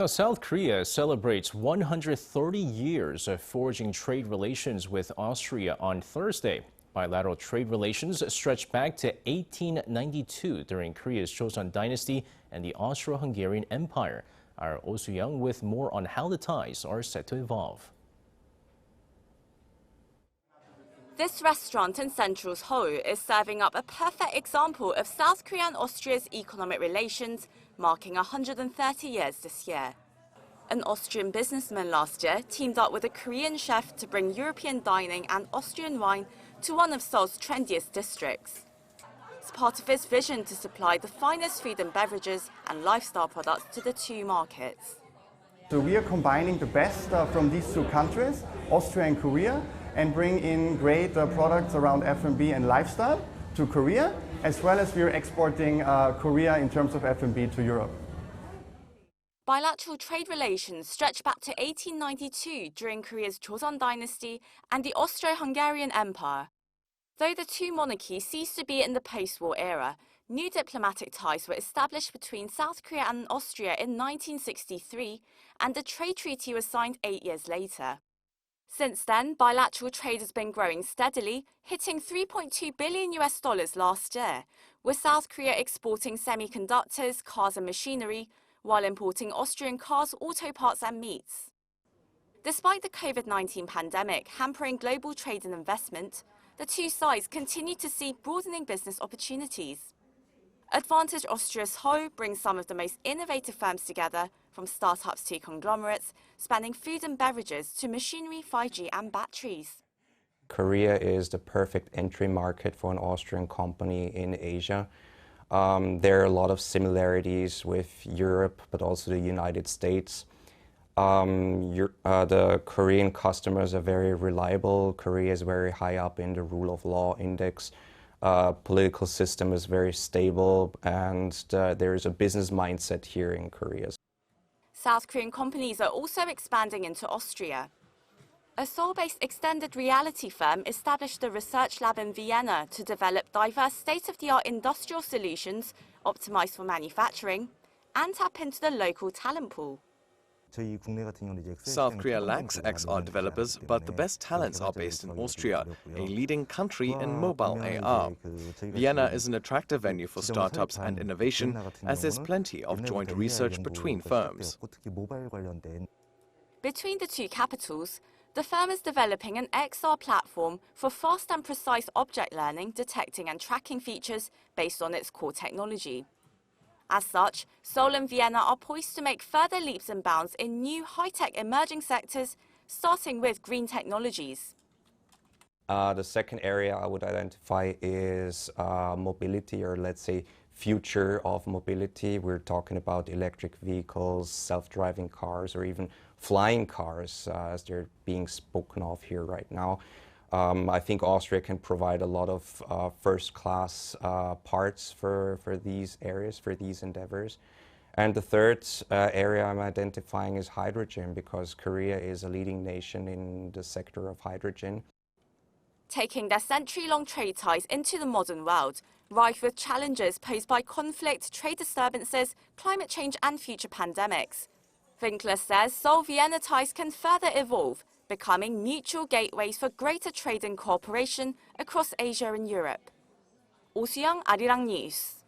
Now, South Korea celebrates 130 years of forging trade relations with Austria on Thursday. Bilateral trade relations stretch back to 1892 during Korea's Joseon Dynasty and the Austro-Hungarian Empire. Our Oh Soo-young with more on how the ties are set to evolve. This restaurant in central Seoul is serving up a perfect example of South Korea and Austria's economic relations, marking 130 years this year. An Austrian businessman last year teamed up with a Korean chef to bring European dining and Austrian wine to one of Seoul's trendiest districts. It's part of his vision to supply the finest food and beverages and lifestyle products to the two markets. So we are combining the best from these two countries, Austria and Korea, and bring in great products around F&B and lifestyle to Korea, as well as we are exporting Korea in terms of F&B to Europe. Bilateral trade relations stretch back to 1892 during Korea's Joseon Dynasty and the Austro-Hungarian Empire. Though the two monarchies ceased to be in the post-war era, new diplomatic ties were established between South Korea and Austria in 1963, and a trade treaty was signed 8 years later. Since then, bilateral trade has been growing steadily, hitting $3.2 billion last year, with South Korea exporting semiconductors, cars and machinery, while importing Austrian cars, auto parts and meats. Despite the COVID-19 pandemic hampering global trade and investment, the two sides continue to see broadening business opportunities. Advantage Austria Seoul brings some of the most innovative firms together, from startups to conglomerates, spanning food and beverages to machinery, 5G and batteries. Korea is the perfect entry market for an Austrian company in Asia. There are a lot of similarities with Europe, but also the United States. The Korean customers are very reliable. Korea is very high up in the rule of law index. Political system is very stable, and there is a business mindset here in Korea. South Korean companies are also expanding into Austria. A Seoul-based extended reality firm established a research lab in Vienna to develop diverse state-of-the-art industrial solutions optimized for manufacturing and tap into the local talent pool. South Korea lacks XR developers, but the best talents are based in Austria, a leading country in mobile AR. Vienna is an attractive venue for startups and innovation, as there's plenty of joint research between firms. Between the two capitals, the firm is developing an XR platform for fast and precise object learning, detecting and tracking features based on its core technology. As such, Seoul and Vienna are poised to make further leaps and bounds in new high-tech emerging sectors, starting with green technologies. The second area I would identify is mobility, or let's say future of mobility. We're talking about electric vehicles, self-driving cars, or even flying cars, as they're being spoken of here right now. I think Austria can provide a lot of first-class parts for these areas, for these endeavors. And the third area I'm identifying is hydrogen, because Korea is a leading nation in the sector of hydrogen. Taking their century-long trade ties into the modern world, rife with challenges posed by conflict, trade disturbances, climate change and future pandemics. Winkler says Seoul-Vienna ties can further evolve, becoming mutual gateways for greater trade and cooperation across Asia and Europe. Oh Soo-young, Arirang News.